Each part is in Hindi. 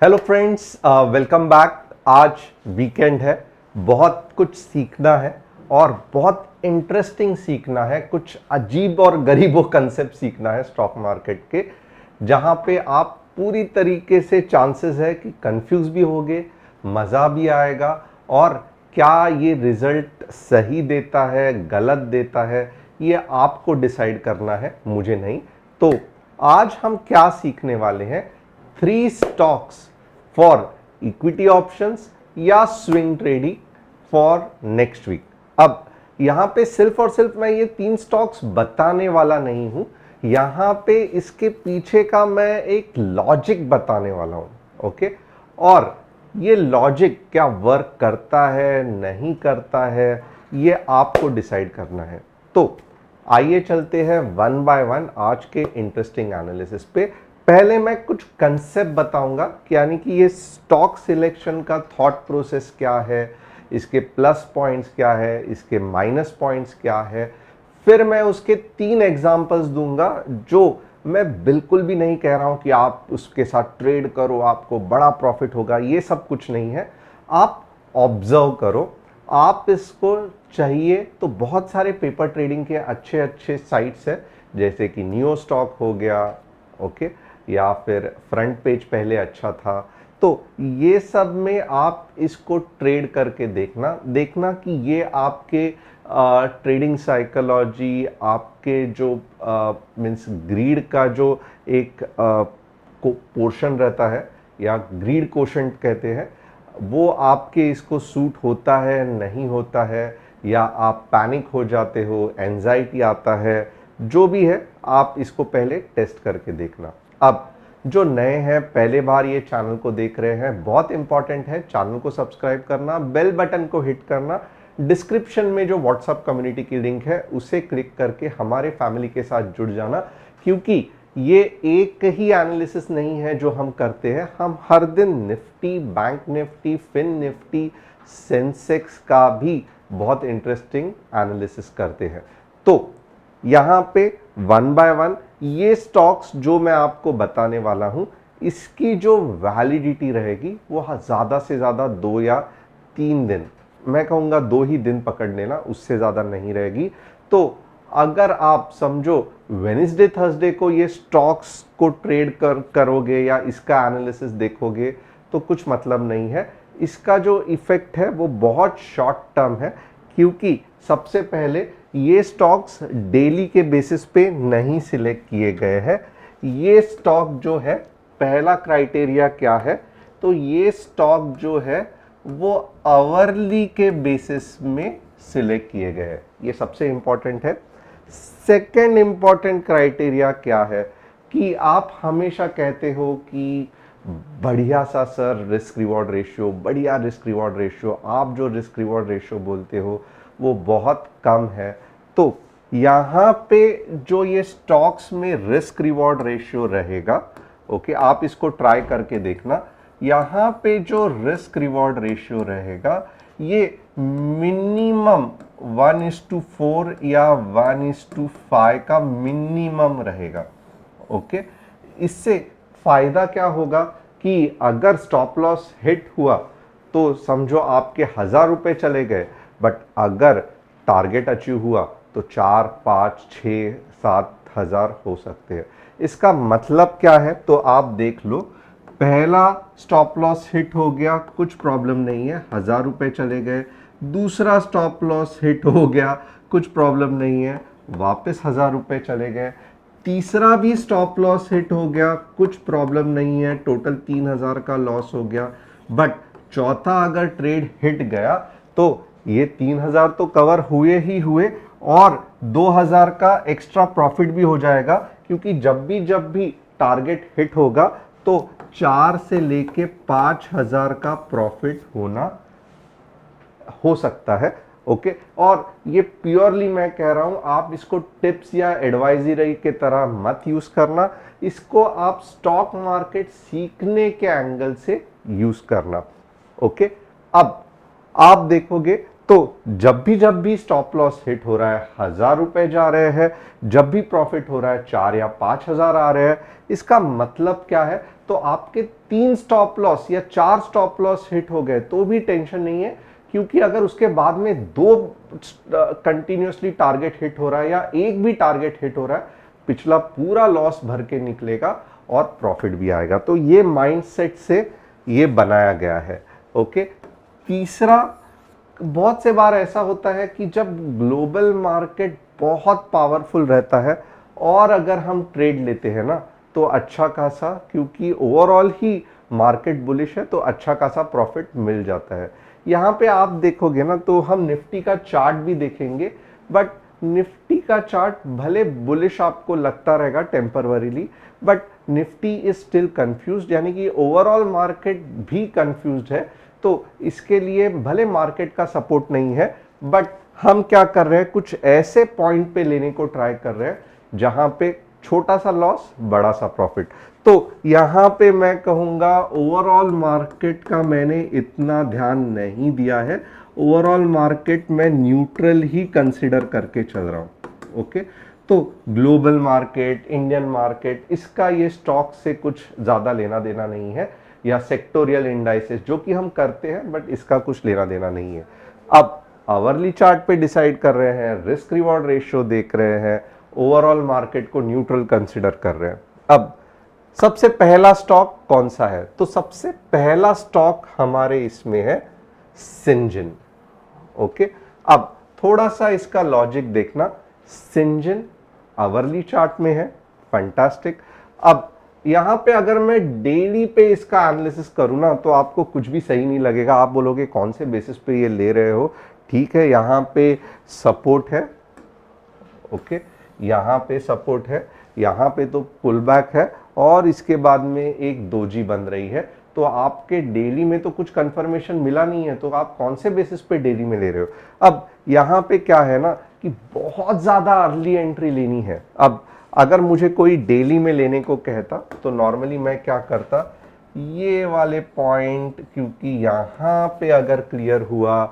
Hello friends, welcome back. आज वीकेंड है, बहुत कुछ सीखना है और बहुत इंटरेस्टिंग सीखना है। कुछ अजीब और गरीबों कंसेप्ट सीखना है स्टॉक मार्केट के, जहां पे आप पूरी तरीके से चांसेस है कि कंफ्यूज भी होगे, मज़ा भी आएगा और क्या ये रिजल्ट सही देता है गलत देता है ये आपको डिसाइड करना है, मुझे नहीं। तो आज हम क्या सीखने वाले हैं, 3 स्टॉक्स फॉर इक्विटी ऑप्शंस या swing trading for next week. अब यहां पे सिर्फ और सिर्फ मैं ये 3 स्टॉक्स बताने वाला नहीं हूं, यहां पे इसके पीछे का मैं एक लॉजिक बताने वाला हूं। ओके, और ये लॉजिक क्या वर्क करता है नहीं करता है ये आपको डिसाइड करना है। तो आइए चलते हैं वन बाय वन आज के इंटरेस्टिंग एनालिसिस पे। पहले मैं कुछ कंसेप्ट बताऊंगा कि यानी कि ये स्टॉक सिलेक्शन का थॉट प्रोसेस क्या है, इसके प्लस पॉइंट्स क्या है, इसके माइनस पॉइंट्स क्या है। फिर मैं उसके 3 एग्जांपल्स दूंगा जो मैं बिल्कुल भी नहीं कह रहा हूं कि आप उसके साथ ट्रेड करो आपको बड़ा प्रॉफिट होगा, ये सब कुछ नहीं है। आप ऑब्जर्व करो, आप इसको चाहिए तो बहुत सारे पेपर ट्रेडिंग के अच्छे अच्छे साइट्स है, जैसे कि नियो स्टॉक हो गया, ओके, या फिर फ्रंट पेज पहले अच्छा था। तो ये सब में आप इसको ट्रेड करके देखना कि ये आपके ट्रेडिंग साइकोलॉजी, आपके जो मीन्स ग्रीड का जो एक पोर्शन रहता है या ग्रीड कोशेंट कहते हैं, वो आपके इसको सूट होता है नहीं होता है, या आप पैनिक हो जाते हो, एंजाइटी आता है, जो भी है आप इसको पहले टेस्ट करके देखना। अब जो नए हैं, पहले बार ये चैनल को देख रहे हैं, बहुत इंपॉर्टेंट है चैनल को सब्सक्राइब करना, बेल बटन को हिट करना, डिस्क्रिप्शन में जो व्हाट्सएप कम्युनिटी की लिंक है उसे क्लिक करके हमारे फैमिली के साथ जुड़ जाना। क्योंकि ये एक ही एनालिसिस नहीं है जो हम करते हैं, हम हर दिन निफ्टी, बैंक निफ्टी, फिन निफ्टी, सेंसेक्स का भी बहुत इंटरेस्टिंग एनालिसिस करते हैं। तो यहां पे वन बाय वन ये स्टॉक्स जो मैं आपको बताने वाला हूं, इसकी जो वैलिडिटी रहेगी वो ज़्यादा से ज़्यादा 2 या 3 दिन, मैं कहूँगा 2 ही दिन पकड़ लेना, उससे ज़्यादा नहीं रहेगी। तो अगर आप समझो वेडनेसडे थर्सडे को ये स्टॉक्स को ट्रेड करोगे या इसका एनालिसिस देखोगे तो कुछ मतलब नहीं है। इसका जो इफेक्ट है वो बहुत शॉर्ट टर्म है, क्योंकि सबसे पहले ये स्टॉक्स डेली के बेसिस पे नहीं सिलेक्ट किए गए हैं। ये स्टॉक जो है, पहला क्राइटेरिया क्या है, तो ये स्टॉक जो है वो आवरली के बेसिस में सिलेक्ट किए गए हैं, ये सबसे इंपॉर्टेंट है। सेकंड इंपॉर्टेंट क्राइटेरिया क्या है कि आप हमेशा कहते हो कि बढ़िया सा सर रिस्क रिवॉर्ड रेशियो, बढ़िया रिस्क रिवॉर्ड रेशियो, आप जो रिस्क रिवॉर्ड रेशियो बोलते हो वो बहुत कम है। तो यहाँ पे जो ये स्टॉक्स में रिस्क रिवॉर्ड रेशियो रहेगा, ओके, आप इसको ट्राई करके देखना। यहाँ पे जो रिस्क रिवॉर्ड रेशियो रहेगा ये मिनिमम 1:4 या 1:5 का मिनिमम रहेगा। ओके, इससे फायदा क्या होगा कि अगर स्टॉप लॉस हिट हुआ तो समझो आपके 1000 रुपए चले गए, बट अगर टारगेट अचीव हुआ तो 4, 5, 6, 7 हजार हो सकते हैं। इसका मतलब क्या है तो आप देख लो, पहला स्टॉप लॉस हिट हो गया, कुछ प्रॉब्लम नहीं है, 1000 रुपए चले गए। दूसरा स्टॉप लॉस हिट हो गया, कुछ प्रॉब्लम नहीं है, वापस 1000 रुपए चले गए। तीसरा भी स्टॉप लॉस हिट हो गया, कुछ प्रॉब्लम नहीं है, टोटल 3000 का लॉस हो गया। बट चौथा अगर ट्रेड हिट गया तो ये 3000 तो कवर हुए ही हुए और 2000 का एक्स्ट्रा प्रॉफिट भी हो जाएगा, क्योंकि जब भी टारगेट हिट होगा तो 4 से लेके 5000 का प्रॉफिट होना हो सकता है। ओके, और ये प्योरली मैं कह रहा हूं, आप इसको टिप्स या एडवाइजरी के तरह मत यूज करना, इसको आप स्टॉक मार्केट सीखने के एंगल से यूज करना। ओके, अब आप देखोगे तो जब भी स्टॉप लॉस हिट हो रहा है 1000 रुपए जा रहे हैं, जब भी प्रॉफिट हो रहा है 4 या 5000 आ रहे हैं, इसका मतलब क्या है, तो आपके 3 स्टॉप लॉस या 4 स्टॉप लॉस हिट हो गए तो भी टेंशन नहीं है, क्योंकि अगर उसके बाद में 2 कंटिन्यूसली टारगेट हिट हो रहा है या एक भी टारगेट हिट हो रहा है, पिछला पूरा लॉस भर के निकलेगा और प्रॉफिट भी आएगा। तो ये माइंडसेट से ये बनाया गया है। ओके, तीसरा, बहुत से बार ऐसा होता है कि जब ग्लोबल मार्केट बहुत पावरफुल रहता है और अगर हम ट्रेड लेते हैं ना तो अच्छा खासा, क्योंकि ओवरऑल ही मार्केट बुलिश है तो अच्छा खासा प्रॉफिट मिल जाता है। यहाँ पे आप देखोगे ना तो हम निफ्टी का चार्ट भी देखेंगे, बट निफ्टी का चार्ट भले बुलिश आपको लगता रहेगा temporarily, but Nifty is still confused, यानी कि ओवरऑल मार्केट भी कंफ्यूज्ड है। तो इसके लिए भले मार्केट का सपोर्ट नहीं है, बट हम क्या कर रहे हैं, कुछ ऐसे पॉइंट पे लेने को ट्राई कर रहे हैं जहां पे छोटा सा लॉस बड़ा सा प्रॉफिट। तो यहां पे मैं कहूंगा ओवरऑल मार्केट का मैंने इतना ध्यान नहीं दिया है, ओवरऑल मार्केट में न्यूट्रल ही कंसिडर करके चल रहा हूं। ओके, तो ग्लोबल मार्केट, इंडियन मार्केट, इसका ये स्टॉक से कुछ ज्यादा लेना देना नहीं है, या सेक्टोरियल इंडाइसेस जो कि हम करते हैं, बट इसका कुछ लेना देना नहीं है। अब आवरली चार्ट पे डिसाइड कर रहे हैं, रिस्क रिवॉर्ड रेशियो देख रहे हैं, ओवरऑल मार्केट को न्यूट्रल कंसिडर कर रहे हैं। अब सबसे पहला स्टॉक कौन सा है, तो सबसे पहला स्टॉक हमारे इसमें है सिंजन। ओके, अब थोड़ा सा इसका लॉजिक देखना, सिंजन आवरली चार्ट में है, फैंटास्टिक। अब यहां पे अगर मैं डेली पे इसका एनालिसिस करूं ना तो आपको कुछ भी सही नहीं लगेगा, आप बोलोगे कौन से बेसिस पे ये ले रहे हो। ठीक है, यहां पे सपोर्ट है, ओके, यहां पे सपोर्ट है, यहां पे तो पुल बैक है और इसके बाद में एक डोजी बन रही है। तो आपके डेली में तो कुछ कंफर्मेशन मिला नहीं है, तो आप कौन से बेसिस पे डेली में ले रहे हो। अब यहां पे क्या है ना कि बहुत ज्यादा अर्ली एंट्री लेनी है। अब अगर मुझे कोई डेली में लेने को कहता तो नॉर्मली मैं क्या करता, ये वाले पॉइंट, क्योंकि यहां पे अगर क्लियर हुआ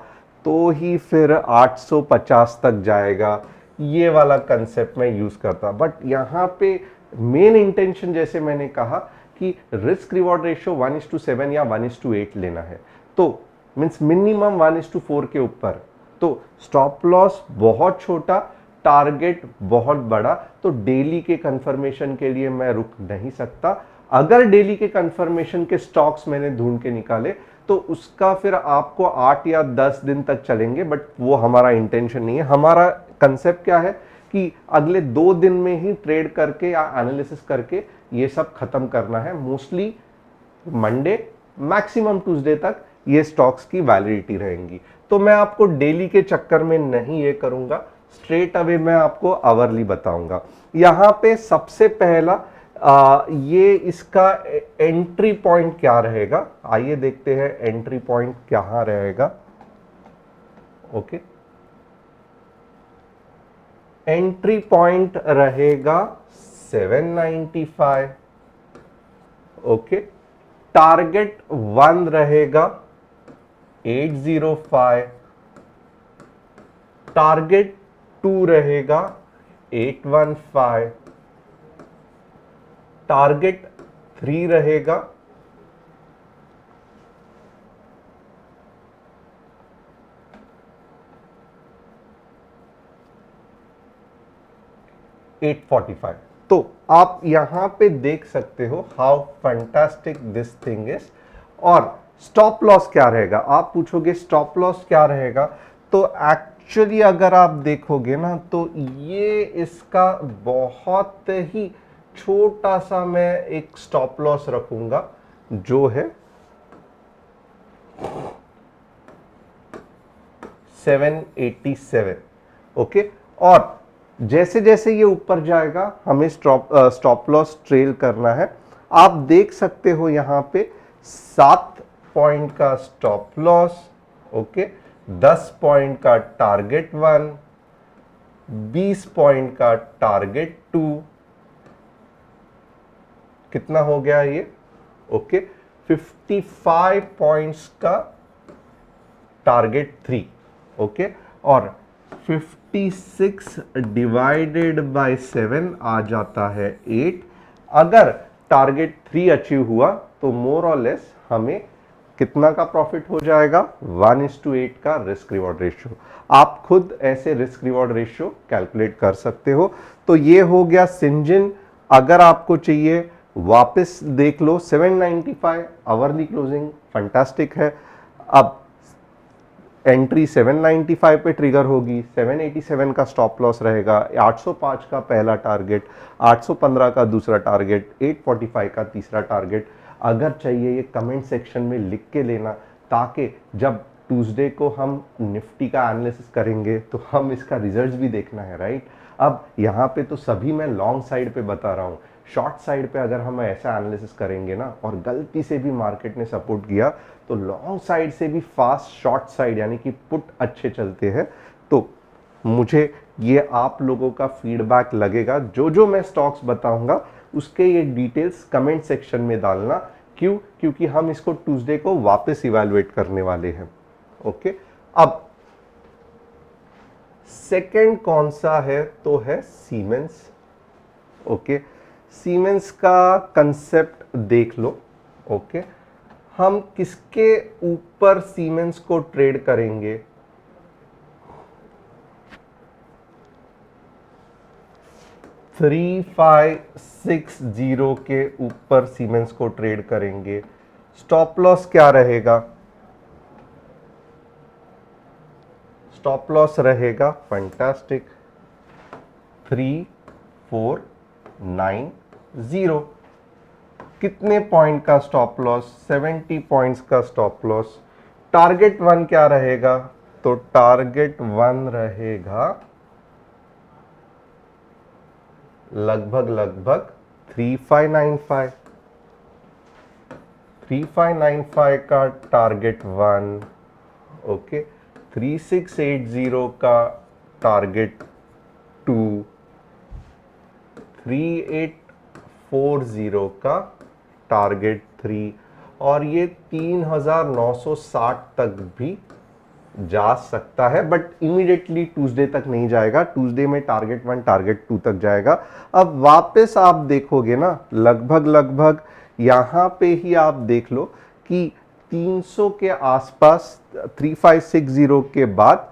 तो ही फिर 850 तक जाएगा, ये वाला कंसेप्ट मैं यूज करता। बट यहां पे मेन इंटेंशन, जैसे मैंने कहा कि रिस्क रिवॉर्ड रेशियो 1:7 या 1:8 लेना है, तो मींस मिनिमम 1:4 के ऊपर। तो स्टॉप लॉस बहुत छोटा, टारगेट बहुत बड़ा, तो डेली के कंफर्मेशन के लिए मैं रुक नहीं सकता। अगर डेली के कंफर्मेशन के स्टॉक्स मैंने ढूंढ के निकाले तो उसका फिर आपको 8 या 10 दिन तक चलेंगे, बट वो हमारा इंटेंशन नहीं है। हमारा कंसेप्ट क्या है कि अगले 2 दिन में ही ट्रेड करके या एनालिसिस करके ये सब खत्म करना है। मोस्टली मंडे, मैक्सिमम ट्यूसडे तक ये स्टॉक्स की वैलिडिटी रहेंगी। तो मैं आपको डेली के चक्कर में नहीं ये करूंगा, स्ट्रेट अवे मैं आपको आवरली बताऊंगा। यहां पे सबसे पहला ये इसका एंट्री पॉइंट क्या रहेगा, आइए देखते हैं एंट्री पॉइंट क्या रहेगा। ओके, एंट्री पॉइंट रहेगा 795। ओके, टारगेट 1 रहेगा 805, टारगेट 2 रहेगा 815, टारगेट 3 रहेगा 845। तो आप यहां पे देख सकते हो how fantastic this thing is. और स्टॉप लॉस क्या रहेगा, आप पूछोगे स्टॉप लॉस क्या रहेगा, तो एक्चुअली अगर आप देखोगे ना तो ये इसका बहुत ही छोटा सा मैं एक स्टॉप लॉस रखूंगा, जो है 787। ओके, और जैसे जैसे ये ऊपर जाएगा हमें स्टॉप लॉस ट्रेल करना है। आप देख सकते हो यहां पे 7 पॉइंट का स्टॉप लॉस, ओके, 10 पॉइंट का टारगेट 1, 20 पॉइंट का टारगेट 2, कितना हो गया ये, ओके, 55 पॉइंट्स का टारगेट 3, ओके, और 56 डिवाइडेड बाय 7 आ जाता है 8। अगर टारगेट 3 अचीव हुआ तो मोर और लेस हमें कितना का प्रॉफिट हो जाएगा, 1:8 का रिस्क रिवॉर्ड रेशियो। आप खुद ऐसे रिस्क रिवॉर्ड रेशियो कैलकुलेट कर सकते हो। तो ये हो गया सिंजिन। अगर आपको चाहिए वापस देख लो, 795 आवरली क्लोजिंग फंटास्टिक है। अब एंट्री 795 पे ट्रिगर होगी, 787 का स्टॉप लॉस रहेगा, 805 का पहला टारगेट, 815 का दूसरा टारगेट, 845 का तीसरा टारगेट। अगर चाहिए ये कमेंट सेक्शन में लिख के लेना, ताकि जब ट्यूसडे को हम निफ्टी का एनालिसिस करेंगे तो हम इसका रिजल्ट्स भी देखना है, राइट। अब यहाँ पे तो सभी मैं लॉन्ग साइड पे बता रहा हूँ, शॉर्ट साइड पे अगर हम ऐसा एनालिसिस करेंगे ना और गलती से भी मार्केट ने सपोर्ट किया तो लॉन्ग साइड से भी फास्ट शॉर्ट साइड यानी कि पुट अच्छे चलते हैं। तो मुझे ये आप लोगों का फीडबैक लगेगा, जो जो मैं स्टॉक्स बताऊंगा उसके ये डिटेल्स कमेंट सेक्शन में डालना। क्यों? क्योंकि हम इसको ट्यूसडे को वापस इवैल्यूएट करने वाले हैं। ओके, अब सेकंड कौन सा है? तो है सीमेंस। ओके, सीमेंस का कंसेप्ट देख लो। ओके, हम किसके ऊपर सीमेंस को ट्रेड करेंगे? 3560 के ऊपर सीमेंस को ट्रेड करेंगे। स्टॉप लॉस क्या रहेगा? स्टॉप लॉस रहेगा फंटास्टिक 3490। कितने पॉइंट का स्टॉप लॉस? 70 पॉइंट्स का स्टॉप लॉस। टारगेट 1 क्या रहेगा? तो टारगेट 1 रहेगा लगभग 3595। 3595 का टारगेट 1। ओके, 3680 का टारगेट 2, 3840 का टारगेट 3, और ये 3960 तक भी जा सकता है, बट इमीडिएटली ट्यूसडे तक नहीं जाएगा। ट्यूसडे में टारगेट 1 टारगेट 2 तक जाएगा। अब वापस आप देखोगे ना, लगभग यहां पे ही आप देख लो कि 300 के आसपास 3560 के बाद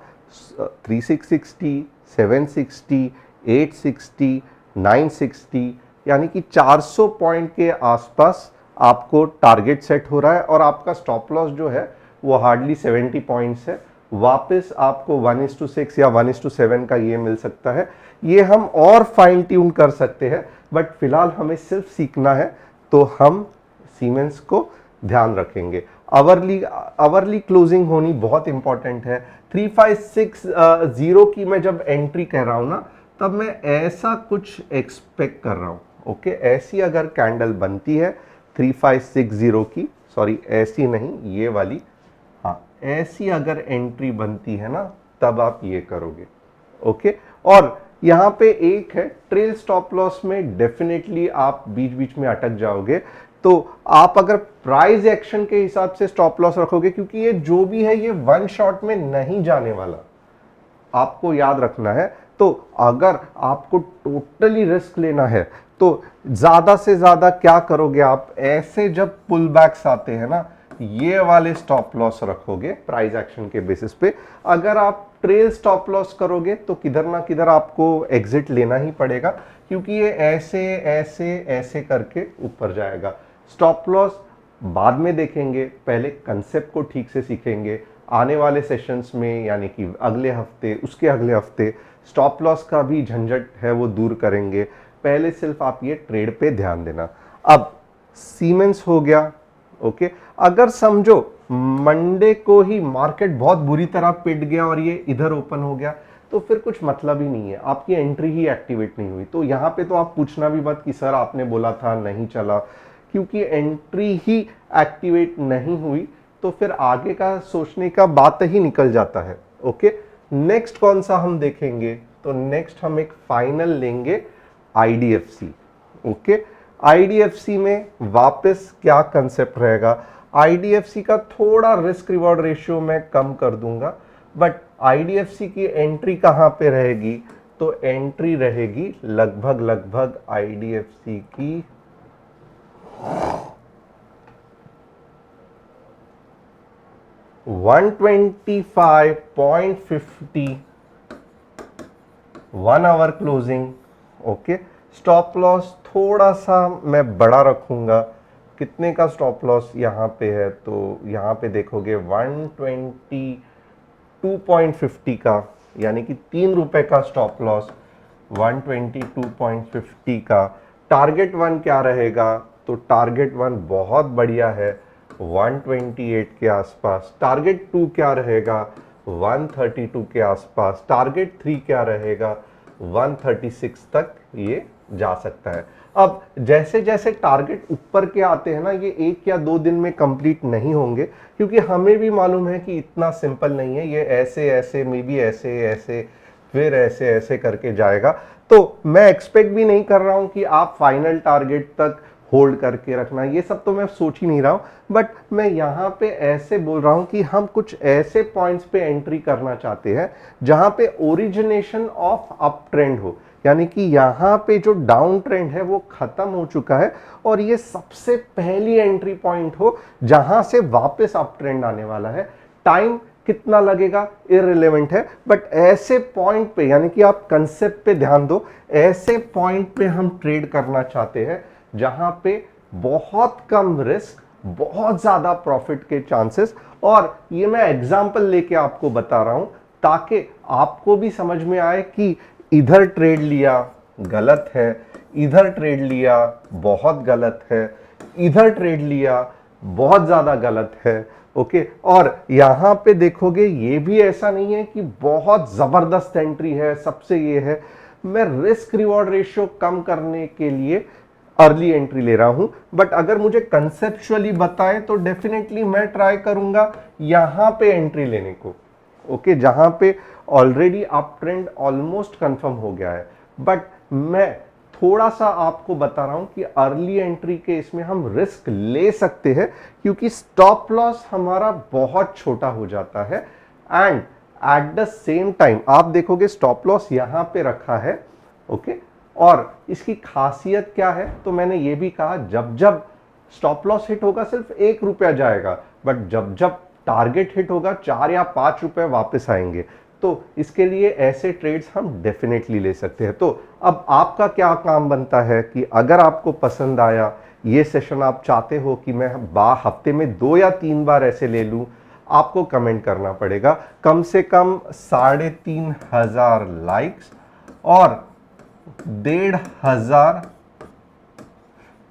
3660, 760, 860, 960 यानी कि 400 पॉइंट के आसपास आपको टारगेट सेट हो रहा है, और आपका स्टॉप लॉस जो है वो हार्डली 70 पॉइंट्स है। वापस आपको 1:6 या 1:7 का ये मिल सकता है। ये हम और फाइन ट्यून कर सकते हैं, बट फिलहाल हमें सिर्फ सीखना है, तो हम सीमेंस को ध्यान रखेंगे। आवरली क्लोजिंग होनी बहुत इंपॉर्टेंट है। 3560 की मैं जब एंट्री कह रहा हूं ना, तब मैं ऐसा कुछ एक्सपेक्ट कर रहा हूं। ओके, ऐसी अगर कैंडल बनती है 3560 की, सॉरी ऐसी नहीं, ये वाली, हाँ ऐसी अगर एंट्री बनती है ना, तब आप ये करोगे। ओके, और यहां पे एक है ट्रेल स्टॉप लॉस में डेफिनेटली आप बीच बीच में अटक जाओगे। तो आप अगर प्राइस एक्शन के हिसाब से स्टॉप लॉस रखोगे, क्योंकि ये जो भी है ये वन शॉट में नहीं जाने वाला, आपको याद रखना है। तो अगर आपको टोटली रिस्क लेना है तो ज्यादा से ज्यादा क्या करोगे आप? ऐसे जब पुल बैक्स आते हैं ना, ये वाले स्टॉप लॉस रखोगे प्राइस एक्शन के बेसिस पे। अगर आप ट्रेल स्टॉप लॉस करोगे तो किधर ना किधर आपको एग्जिट लेना ही पड़ेगा, क्योंकि ये ऐसे ऐसे ऐसे करके ऊपर जाएगा। स्टॉप लॉस बाद में देखेंगे, पहले कंसेप्ट को ठीक से सीखेंगे। आने वाले सेशंस में यानी कि अगले हफ्ते, उसके अगले हफ्ते स्टॉप लॉस का भी झंझट है वो दूर करेंगे। पहले सिर्फ आप ये ट्रेड पे ध्यान देना। अब सीमेंस हो गया। ओके, अगर समझो मंडे को ही मार्केट बहुत बुरी तरह पिट गया और ये इधर ओपन हो गया, तो फिर कुछ मतलब ही नहीं है, आपकी एंट्री ही एक्टिवेट नहीं हुई। तो यहाँ पे तो आप पूछना भी मत कि सर आपने बोला था नहीं चला, क्योंकि एंट्री ही एक्टिवेट नहीं हुई तो फिर आगे का सोचने का बात ही निकल जाता है। ओके, नेक्स्ट कौन सा हम देखेंगे? तो नेक्स्ट हम एक फाइनल लेंगे आईडीएफसी। ओके, आईडीएफसी में वापस क्या कंसेप्ट रहेगा? आईडीएफसी का थोड़ा रिस्क रिवॉर्ड रेशियो मैं कम कर दूंगा, बट आईडीएफसी की एंट्री कहां पे रहेगी? तो एंट्री रहेगी लगभग आईडीएफसी की 125.50, 1 hour closing. Okay, stop loss थोड़ा सा मैं बड़ा रखूंगा। कितने का स्टॉप लॉस यहाँ पे है, तो यहाँ पे देखोगे 122.50 का, यानी कि 3 रुपए का स्टॉप लॉस, 122.50 का। टारगेट वन क्या रहेगा, तो टारगेट वन बहुत बढ़िया है 128 के आसपास। टारगेट टू क्या रहेगा, 132 के आसपास। टारगेट थ्री क्या रहेगा, 136 तक ये जा सकता है। अब जैसे जैसे टारगेट ऊपर के आते हैं ना, ये 1 या 2 दिन में कंप्लीट नहीं होंगे, क्योंकि हमें भी मालूम है कि इतना सिंपल नहीं है। ये ऐसे ऐसे मे बी ऐसे ऐसे फिर ऐसे ऐसे करके जाएगा। तो मैं एक्सपेक्ट भी नहीं कर रहा हूं कि आप फाइनल टारगेट तक होल्ड करके रखना, ये सब तो मैं सोच ही नहीं रहा हूं। बट मैं यहां पे ऐसे बोल रहा हूं कि हम कुछ ऐसे पॉइंट्स पे एंट्री करना चाहते हैं जहां पे ओरिजिनेशन ऑफ अप ट्रेंड हो, यानी कि यहां पे जो डाउन ट्रेंड है वो खत्म हो चुका है और ये सबसे पहली एंट्री पॉइंट हो जहां से वापस अप ट्रेंड आने वाला है। टाइम कितना लगेगा इररिलेवेंट है, बट ऐसे पॉइंट पे, यानी कि आप कंसेप्ट पे ध्यान दो, ऐसे पॉइंट पे हम ट्रेड करना चाहते हैं जहां पे बहुत कम रिस्क, बहुत ज्यादा प्रॉफिट के चांसेस। और ये मैं एग्जांपल लेके आपको बता रहा हूं ताकि आपको भी समझ में आए कि इधर ट्रेड लिया गलत है, इधर ट्रेड लिया बहुत गलत है, इधर ट्रेड लिया बहुत ज्यादा गलत है। ओके, और यहां पे देखोगे ये भी ऐसा नहीं है कि बहुत जबरदस्त एंट्री है, सबसे ये है। मैं रिस्क रिवॉर्ड रेशियो कम करने के लिए अर्ली एंट्री ले रहा हूं, बट अगर मुझे कंसेप्चुअली बताएं तो डेफिनेटली मैं ट्राई करूंगा यहां पे एंट्री लेने को। ओके, जहां पे already up trend almost confirm हो गया है। बट मैं थोड़ा सा आपको बता रहा हूं कि अर्ली एंट्री के इसमें हम रिस्क ले सकते हैं, क्योंकि स्टॉप लॉस हमारा बहुत छोटा हो जाता है। And at the same time आप देखोगे स्टॉप लॉस यहां पे रखा है। ओके, और इसकी खासियत क्या है, तो मैंने ये भी कहा जब जब स्टॉप लॉस हिट होगा सिर्फ 1 रुपया जाएगा, बट जब जब टारगेट हिट होगा 4 या 5 रुपए वापस आएंगे। तो इसके लिए ऐसे ट्रेड्स हम डेफिनेटली ले सकते हैं। तो अब आपका क्या काम बनता है कि अगर आपको पसंद आया ये सेशन, आप चाहते हो कि मैं हफ्ते में 2 या 3 बार ऐसे ले लूं, आपको कमेंट करना पड़ेगा कम से कम 3,500 लाइक्स और 1,500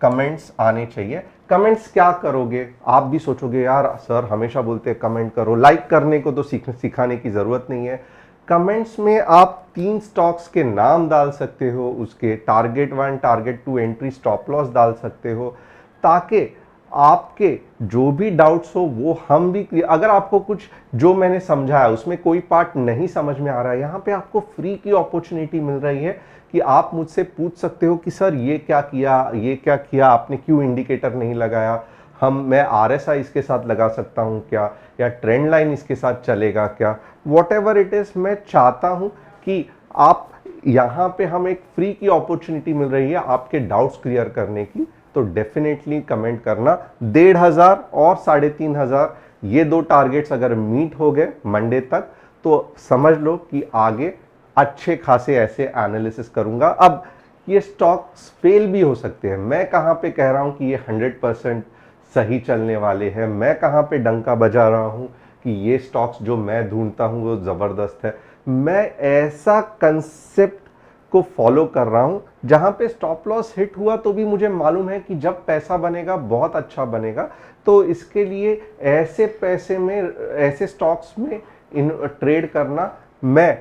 कमेंट्स आने चाहिए। कमेंट्स क्या करोगे, आप भी सोचोगे यार सर हमेशा बोलते हैं कमेंट करो, लाइक करने को तो सिखाने की जरूरत नहीं है। कमेंट्स में आप 3 स्टॉक्स के नाम डाल सकते हो, उसके target 1 target 2 entry stop loss डाल सकते हो, ताकि आपके जो भी डाउट्स हो वो हम भी, अगर आपको कुछ जो मैंने समझाया उसमें कोई पार्ट नहीं समझ में आ रहा है, यहाँ पे आपको फ्री की अपॉर्चुनिटी मिल रही है कि आप मुझसे पूछ सकते हो कि सर ये क्या किया, ये क्या किया आपने, क्यों इंडिकेटर नहीं लगाया, मैं RSI इसके साथ लगा सकता हूँ क्या, या ट्रेंड लाइन इसके साथ चलेगा क्या, वॉट एवर इट इज। मैं चाहता हूँ कि आप यहाँ पे हम एक फ्री की अपॉर्चुनिटी मिल रही है आपके डाउट्स क्लियर करने की, तो डेफिनेटली कमेंट करना। 1,500 और 3,500 ये 2 टारगेट्स अगर मीट हो गए मंडे तक, तो समझ लो कि आगे अच्छे खासे ऐसे एनालिसिस करूंगा। अब ये स्टॉक्स फेल भी हो सकते हैं, मैं कहां पे कह रहा हूं कि ये 100% सही चलने वाले हैं, मैं कहां पे डंका बजा रहा हूं कि ये स्टॉक्स जो मैं ढूंढता हूं वो जबरदस्त है। मैं ऐसा कंसेप्ट को फॉलो कर रहा हूं जहां पे स्टॉप लॉस हिट हुआ तो भी मुझे मालूम है कि जब पैसा बनेगा बहुत अच्छा बनेगा। तो इसके लिए ऐसे पैसे में, ऐसे स्टॉक्स में इन ट्रेड करना मैं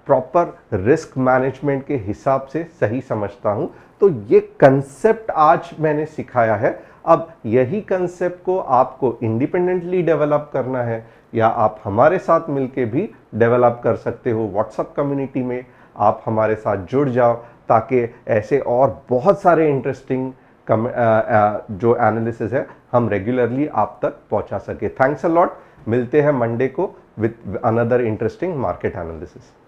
प्रॉपर रिस्क मैनेजमेंट के हिसाब से सही समझता हूं। तो ये कंसेप्ट आज मैंने सिखाया है। अब यही कंसेप्ट को आपको इंडिपेंडेंटली डेवलप करना है या आप हमारे साथ मिलके भी डेवलप कर सकते हो। व्हाट्सएप कम्युनिटी में आप हमारे साथ जुड़ जाओ ताकि ऐसे और बहुत सारे इंटरेस्टिंग जो एनालिसिस है हम रेगुलरली आप तक पहुंचा सके। Thanks a lot. मिलते हैं मंडे को with another interesting market analysis.